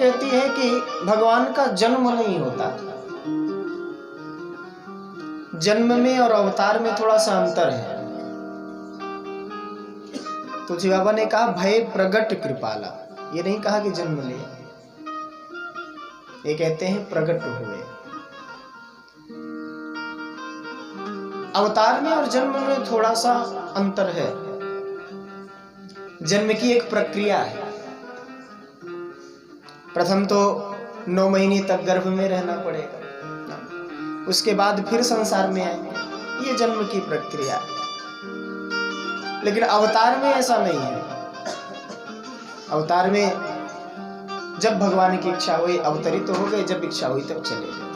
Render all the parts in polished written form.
कहती है कि भगवान का जन्म नहीं होता। जन्म में और अवतार में थोड़ा सा अंतर है। तुलसी बाबा ने कहा भय प्रगट कृपाला, ये नहीं कहा कि जन्म ले, ये कहते हैं प्रगट हुए। अवतार में और जन्म में थोड़ा सा अंतर है। जन्म की एक प्रक्रिया है। प्रथम तो 9 महीने तक गर्भ में रहना पड़ेगा, उसके बाद फिर संसार में आएंगे, ये जन्म की प्रक्रिया है। लेकिन अवतार में ऐसा नहीं है। अवतार में जब भगवान की इच्छा हुई अवतरित तो हो गए, जब इच्छा हुई तब चले गए।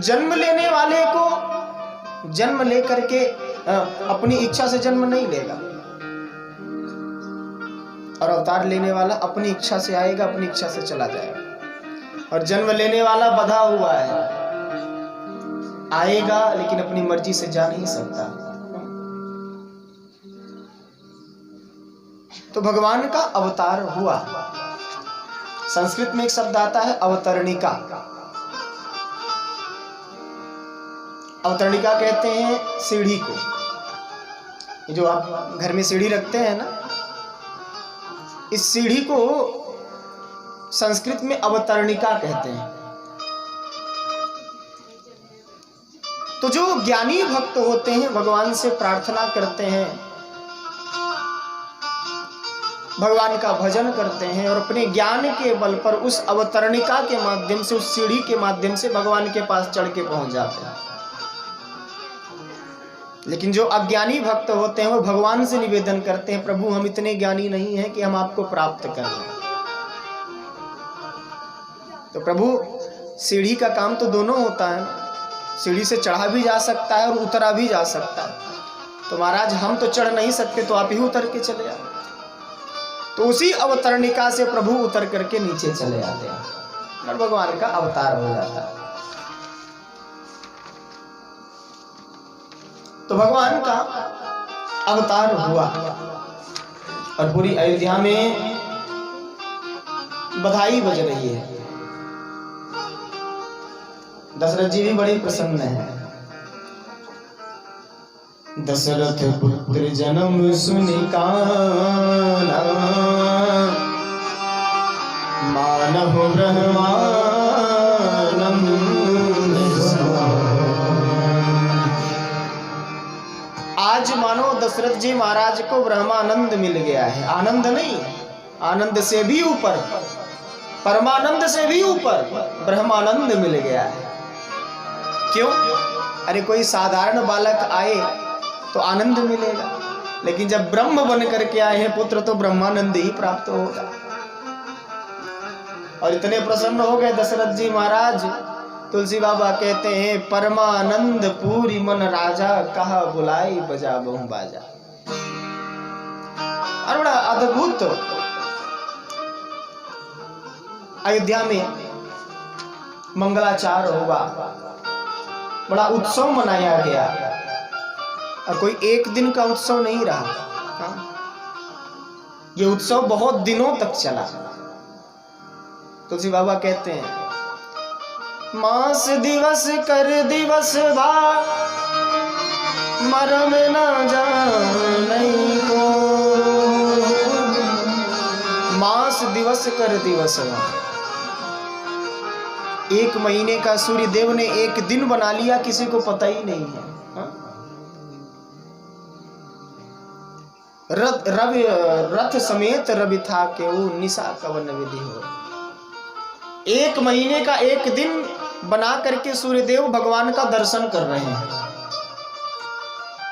जन्म लेने वाले को जन्म लेकर के अपनी इच्छा से जन्म नहीं लेगा, और अवतार लेने वाला अपनी इच्छा से आएगा, अपनी इच्छा से चला जाएगा। और जन्म लेने वाला बंधा हुआ है, आएगा लेकिन अपनी मर्जी से जा नहीं सकता। तो भगवान का अवतार हुआ। संस्कृत में एक शब्द आता है अवतरणिका। अवतरणिका कहते हैं सीढ़ी को। जो आप घर में सीढ़ी रखते हैं ना, इस सीढ़ी को संस्कृत में अवतरणिका कहते हैं। तो जो ज्ञानी भक्त होते हैं भगवान से प्रार्थना करते हैं, भगवान का भजन करते हैं और अपने ज्ञान के बल पर उस अवतरणिका के माध्यम से, उस सीढ़ी के माध्यम से भगवान के पास चढ़ के पहुंच जाते हैं। लेकिन जो अज्ञानी भक्त होते हैं वो भगवान से निवेदन करते हैं, प्रभु हम इतने ज्ञानी नहीं हैं कि हम आपको प्राप्त कर लें। तो प्रभु सीढ़ी का काम तो दोनों होता है, सीढ़ी से चढ़ा भी जा सकता है और उतरा भी जा सकता है। तो महाराज हम तो चढ़ नहीं सकते, तो आप ही उतर के चले आओ। तो उसी अवतरणिका से प्रभु उतर करके नीचे चले आते हैं और भगवान का अवतार हो जाता है। तो भगवान का अवतार हुआ और पूरी अयोध्या में बधाई बज रही है। दशरथ जी भी बड़े प्रसन्न हैं। दशरथ पुत्र जन्म सुनि काना, मानहु ब्रह्मानंद। आज मानो दशरथ जी महाराज को ब्रह्मानंद मिल गया है। आनंद नहीं, आनंद से भी ऊपर, परमानंद से भी ऊपर ब्रह्मानंद मिल गया है। क्यों? अरे कोई साधारण बालक आए तो आनंद मिलेगा, लेकिन जब ब्रह्म बन करके आए हैं पुत्र तो ब्रह्मानंद ही प्राप्त होगा। और इतने प्रसन्न हो गए दशरथ जी महाराज। तुलसी बाबा कहते हैं परमानंद पूरी मन राजा, कहा बुलाई बजा बहु बाजा। और बड़ा अद्भुत अयोध्या में मंगलाचार हुआ, बड़ा उत्सव मनाया गया। और कोई एक दिन का उत्सव नहीं रहा, ये उत्सव बहुत दिनों तक चला। तुलसी बाबा कहते हैं मास दिवस कर दिवस भा, मरम न जानई को। मास दिवस कर दिवस भा, एक महीने का सूर्य देव ने एक दिन बना लिया, किसी को पता ही नहीं है। रथ समेत रवि था के वो निशा कवन विधि हो। एक महीने का एक दिन बना करके सूर्यदेव भगवान का दर्शन कर रहे हैं।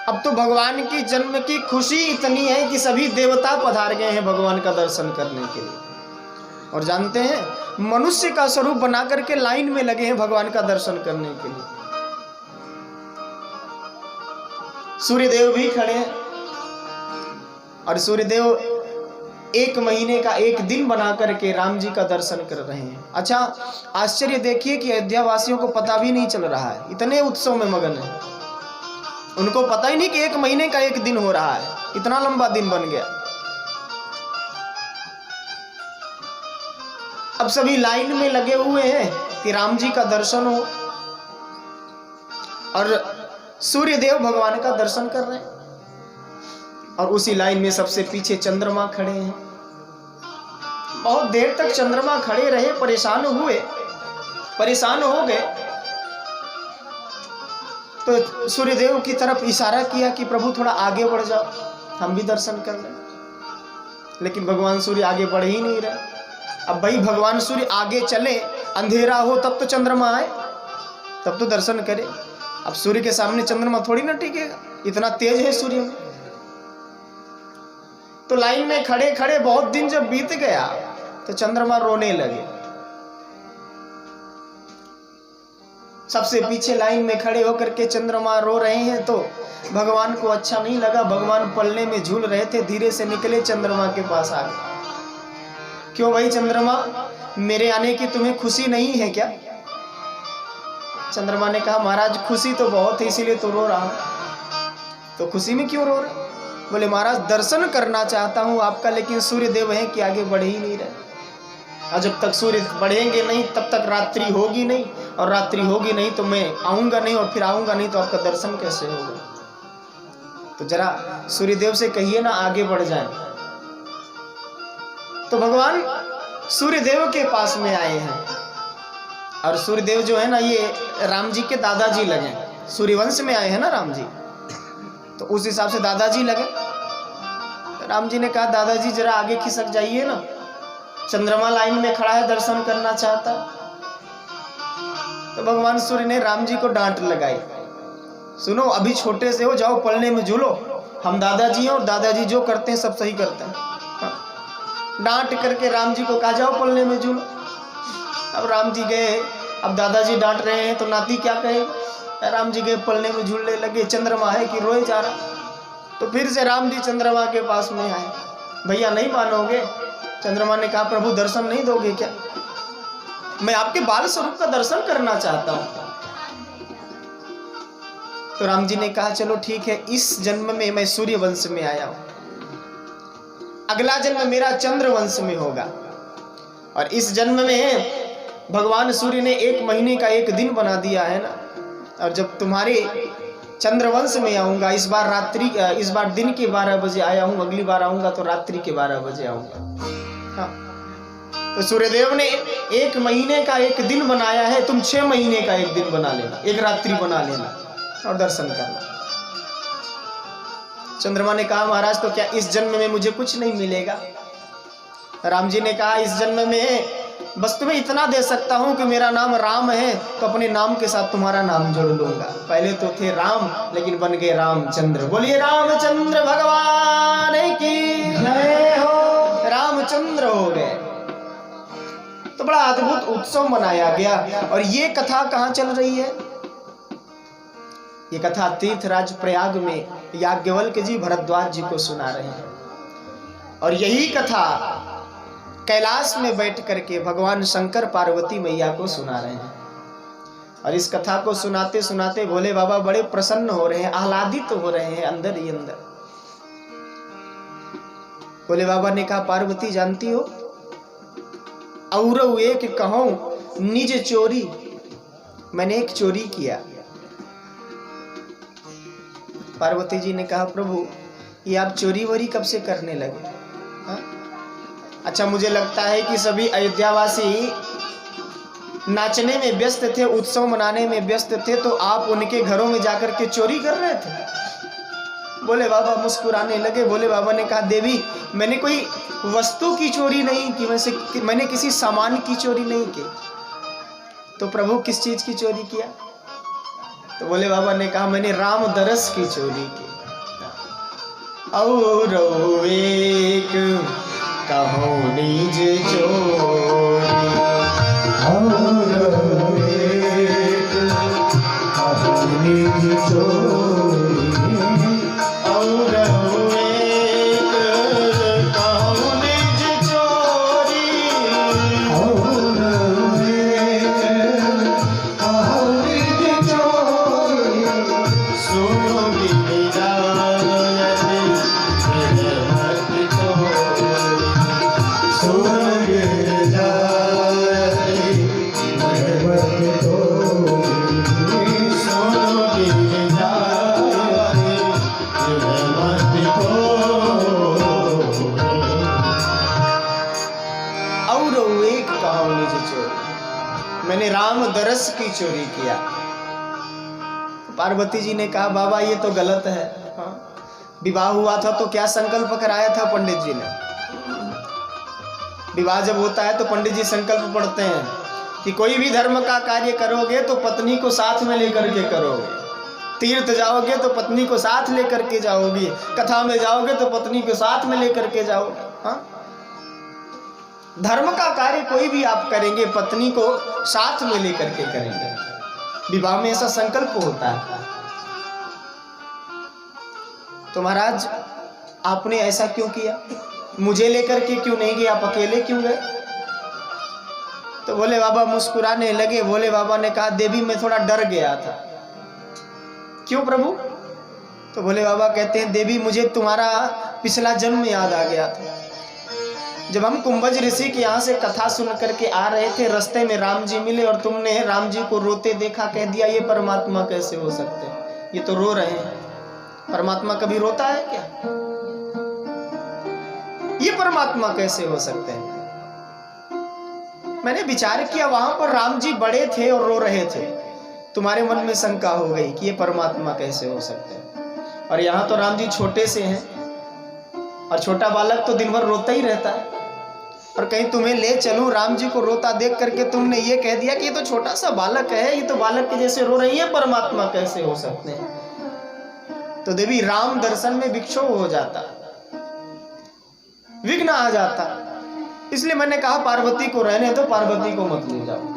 अब तो भगवान की जन्म की खुशी इतनी है कि सभी देवता पधार गए हैं भगवान का दर्शन करने के लिए। और जानते हैं मनुष्य का स्वरूप बना करके लाइन में लगे हैं भगवान का दर्शन करने के लिए। सूर्यदेव भी खड़े हैं और सूर्यदेव एक महीने का एक दिन बना करके राम जी का दर्शन कर रहे हैं। अच्छा आश्चर्य देखिए कि अयोध्या वासियों को पता भी नहीं चल रहा है, इतने उत्सव में मगन है। उनको पता ही नहीं कि एक महीने का एक दिन हो रहा है, इतना लंबा दिन बन गया। अब सभी लाइन में लगे हुए हैं कि राम जी का दर्शन हो, और सूर्य देव भगवान का दर्शन कर रहे हैं। और उसी लाइन में सबसे पीछे चंद्रमा खड़े हैं। बहुत देर तक चंद्रमा खड़े रहे, परेशान हो गए। तो सूर्यदेव की तरफ इशारा किया कि प्रभु थोड़ा आगे बढ़ जाओ, हम भी दर्शन कर लें। लेकिन भगवान सूर्य आगे बढ़ ही नहीं रहे। अब भाई भगवान सूर्य आगे चले, अंधेरा हो तब तो चंद्रमा आए, तब तो दर्शन करे। अब सूर्य के सामने चंद्रमा थोड़ी ना टिकेगा, इतना तेज है सूर्य में। तो लाइन में खड़े खड़े बहुत दिन जब बीत गया तो चंद्रमा रोने लगे। सबसे पीछे लाइन में खड़े होकर के चंद्रमा रो रहे हैं, तो भगवान को अच्छा नहीं लगा। भगवान पलने में झूल रहे थे, धीरे से निकले, चंद्रमा के पास आ गए। क्यों भाई चंद्रमा, मेरे आने की तुम्हें खुशी नहीं है क्या? चंद्रमा ने कहा महाराज खुशी तो बहुत है, इसीलिए तो रो रहा हूं। तो खुशी में क्यों रो रहे? बोले महाराज दर्शन करना चाहता हूं आपका, लेकिन सूर्य देव है कि आगे बढ़ ही नहीं रहे। और जब तक सूर्य बढ़ेंगे नहीं तब तक रात्रि होगी नहीं, और रात्रि होगी नहीं तो मैं आऊंगा नहीं, और फिर आऊंगा नहीं तो आपका दर्शन कैसे होगा? तो जरा सूर्यदेव से कहिए ना आगे बढ़ जाए। तो भगवान सूर्यदेव के पास में आए हैं। और सूर्यदेव जो है ना, ये राम जी के दादाजी लगे, सूर्यवंश में आए हैं ना राम जी, तो उस हिसाब से दादाजी लगे। राम जी ने कहा दादाजी जरा आगे खिसक जाइए ना, चंद्रमा लाइन में खड़ा है, दर्शन करना चाहता। तो भगवान सूर्य ने राम जी को डांट लगाई, सुनो अभी छोटे से हो, जाओ पलने में झूलो, हम दादाजी हैं और दादाजी जो करते हैं सब सही करते हैं। डांट करके राम जी को कहा जाओ पलने में झूलो। अब राम जी गए, अब दादाजी डांट रहे हैं तो नाती क्या कहे? राम जी गए, पलने में झूलने लगे। चंद्रमा है कि रोए जा रहा। तो फिर से राम जी चंद्रमा के पास में आए। भैया नहीं मानोगे? चंद्रमा ने कहा प्रभु दर्शन नहीं दोगे क्या? मैं आपके बाल स्वरूप का दर्शन करना चाहता हूं। तो राम जी ने कहा चलो ठीक है, इस जन्म में मैं सूर्य वंश में आया हूं, अगला जन्म मेरा चंद्र वंश में होगा। और इस जन्म में भगवान सूर्य ने 1 महीने का 1 दिन बना दिया है ना, और जब तुम्हारे चंद्रवंश में आऊंगा, इस बार दिन के 12 बजे आया हूं, अगली बार आऊंगा तो रात्रि के 12 बजे आऊंगा। हाँ। तो सूर्यदेव ने 1 महीने का 1 दिन बनाया है, तुम 6 महीने का 1 दिन बना लेना, 1 रात्रि बना लेना और दर्शन करना। चंद्रमा ने कहा महाराज तो क्या इस जन्म में मुझे कुछ नहीं मिलेगा? राम जी ने कहा इस जन्म में बस तुम्हें इतना दे सकता हूं कि मेरा नाम राम है, तो अपने नाम के साथ तुम्हारा नाम जोड़ लूंगा। पहले तो थे राम, लेकिन बन गए रामचंद्र। बोलिए रामचंद्र भगवान की जय हो। रामचंद्र हो गए। तो बड़ा अद्भुत उत्सव मनाया गया। और ये कथा कहाँ चल रही है? ये कथा तीर्थराज प्रयाग में याज्ञवल्क्य जी भरद्वाज जी को सुना रहे हैं। और यही कथा कैलाश में बैठ करके भगवान शंकर पार्वती मैया को सुना रहे हैं। और इस कथा को सुनाते सुनाते भोले बाबा बड़े प्रसन्न हो रहे हैं, आह्लादित हो रहे हैं अंदर ही अंदर। भोले बाबा ने कहा पार्वती जानती हो, और एक कहूं निज चोरी, मैंने एक चोरी किया। पार्वती जी ने कहा प्रभु ये आप चोरी वोरी कब से करने लगे? हा? अच्छा मुझे लगता है कि सभी अयोध्यावासी नाचने में व्यस्त थे, उत्सव मनाने में व्यस्त थे, तो आप उनके घरों में जाकर के चोरी कर रहे थे। भोले बाबा मुस्कुराने लगे। भोले बाबा ने कहा देवी मैंने कोई वस्तु की चोरी नहीं की, मैंने किसी सामान की चोरी नहीं की। तो प्रभु किस चीज की चोरी किया? तो भोले बाबा ने कहा मैंने राम दरस की चोरी की। और एक कहो निज चोरी, और एक कहो निज चोरी, और एक कहो निज चोरी, और एक कहो निज चोरी। सुनो गिरा सुनो रो एक कहो निज चोरी, मैंने राम दरस की चोरी किया। पार्वती जी ने कहा बाबा ये तो गलत है। हाँ? विवाह हुआ था तो क्या संकल्प कराया था पंडित जी ने? विवाह जब होता है तो पंडित जी संकल्प पढ़ते हैं कि कोई भी धर्म का कार्य करोगे तो पत्नी को साथ में लेकर के करोगे, तीर्थ जाओगे तो पत्नी को साथ लेकर के जाओगी, कथा में जाओगे तो पत्नी को साथ में लेकर के जाओगे। हाँ? धर्म का कार्य कोई भी आप करेंगे पत्नी को साथ में लेकर के करेंगे। विवाह में ऐसा संकल्प होता है। तो महाराज आपने ऐसा क्यों किया? मुझे लेकर के क्यों नहीं गए, आप अकेले क्यों गए? तो भोले बाबा मुस्कुराने लगे। भोले बाबा ने कहा देवी मैं थोड़ा डर गया था। क्यों प्रभु? तो भोले बाबा कहते हैं देवी मुझे तुम्हारा पिछला जन्म याद आ गया था। जब हम कुंभज ऋषि के यहाँ से कथा सुन करके आ रहे थे, रास्ते में राम जी मिले और तुमने राम जी को रोते देखा, कह दिया ये परमात्मा कैसे हो सकते हैं, ये तो रो रहे हैं। परमात्मा कभी रोता है क्या? ये परमात्मा कैसे हो सकते हैं? मैंने विचार किया वहां पर राम जी बड़े थे और रो रहे थे, तुम्हारे मन में शंका हो गई कि ये परमात्मा कैसे हो सकते हैं। और यहाँ तो राम जी छोटे से हैं और छोटा बालक तो दिन भर रोता ही रहता है, और कहीं तुम्हें ले चलूं राम जी को रोता देख करके तुमने ये कह दिया कि ये तो छोटा सा बालक है, ये तो बालक के जैसे रो रही है, परमात्मा कैसे हो सकते हैं? तो देवी राम दर्शन में विक्षोभ हो जाता, विघ्न आ जाता। इसलिए मैंने कहा पार्वती को रहने दो, पार्वती को मत ले जाओ।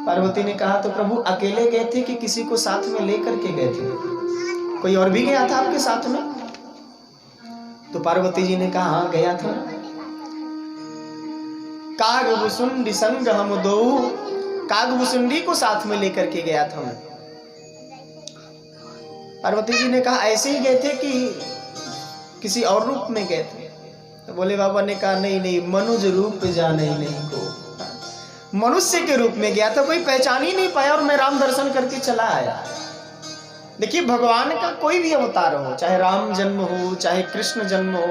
पार्वती ने कहा तो प्रभु अकेले गए थे कि किसी को साथ में लेकर के गए थे? कोई और भी गया था आपके साथ में? तो पार्वती जी ने कहा हाँ गया था। कागभुसुंडी संग हम दो, कागभुसुंडी को साथ में लेकर के गया था मैं। पार्वती जी ने कहा ऐसे ही गए थे कि किसी और रूप में गए थे? तो बोले बाबा ने कहा नहीं नहीं, मनुज रूप जाने नहीं को, मनुष्य के रूप में गया था, कोई पहचान ही नहीं पाया और मैं राम दर्शन करके चला आया। देखिए भगवान का कोई भी अवतार हो, चाहे राम जन्म हो चाहे कृष्ण जन्म हो,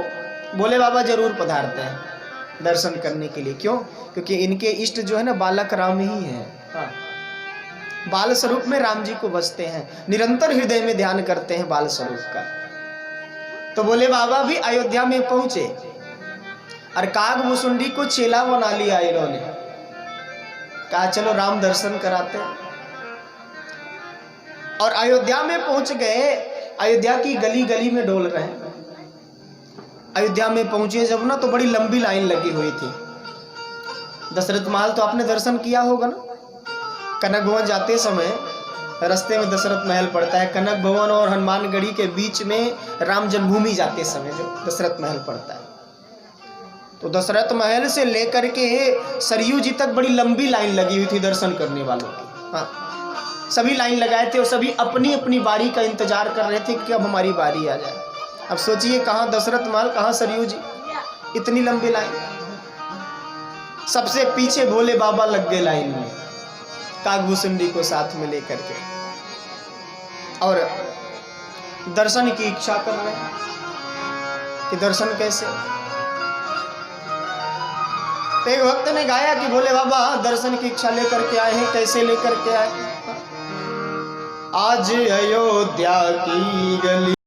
भोले बाबा जरूर पधारते हैं दर्शन करने के लिए। क्यों? क्योंकि इनके इष्ट जो है ना बालक राम ही है। हाँ। बाल स्वरूप में राम जी को बसते हैं, निरंतर हृदय में ध्यान करते हैं बाल स्वरूप का। तो भोले बाबा भी अयोध्या में पहुंचे और कागभुसुंडी को चेला बना लिया इन्होंने। कहा चलो राम दर्शन कराते हैं। और अयोध्या में पहुंच गए। अयोध्या की गली गली में डोल रहे हैं। अयोध्या में पहुंचे जब ना तो बड़ी लंबी लाइन लगी हुई थी। दशरथ महल तो आपने दर्शन किया होगा ना। कनक भवन जाते समय रास्ते में दशरथ महल पड़ता है। कनक भवन और हनुमानगढ़ी के बीच में राम जन्मभूमि जाते समय जो दशरथ महल पड़ता है। तो दशरथ महल से लेकर के सरयू जी तक बड़ी लंबी लाइन लगी हुई थी दर्शन करने वालों की। हाँ, सभी लाइन लगाए थे और सभी अपनी अपनी बारी का इंतजार कर रहे थे कि अब हमारी बारी आ जाए। अब सोचिए कहाँ दशरथ महल, कहाँ सरयू जी, इतनी लंबी लाइन। सबसे पीछे भोले बाबा लग गए लाइन में, कागभुसुंडी को साथ में लेकर के, और दर्शन की इच्छा कर रहे हैं कि दर्शन कैसे। तो एक भक्त ने गाया कि भोले बाबा दर्शन की इच्छा लेकर के आए हैं। कैसे लेकर के आए? आज अयोध्या की गली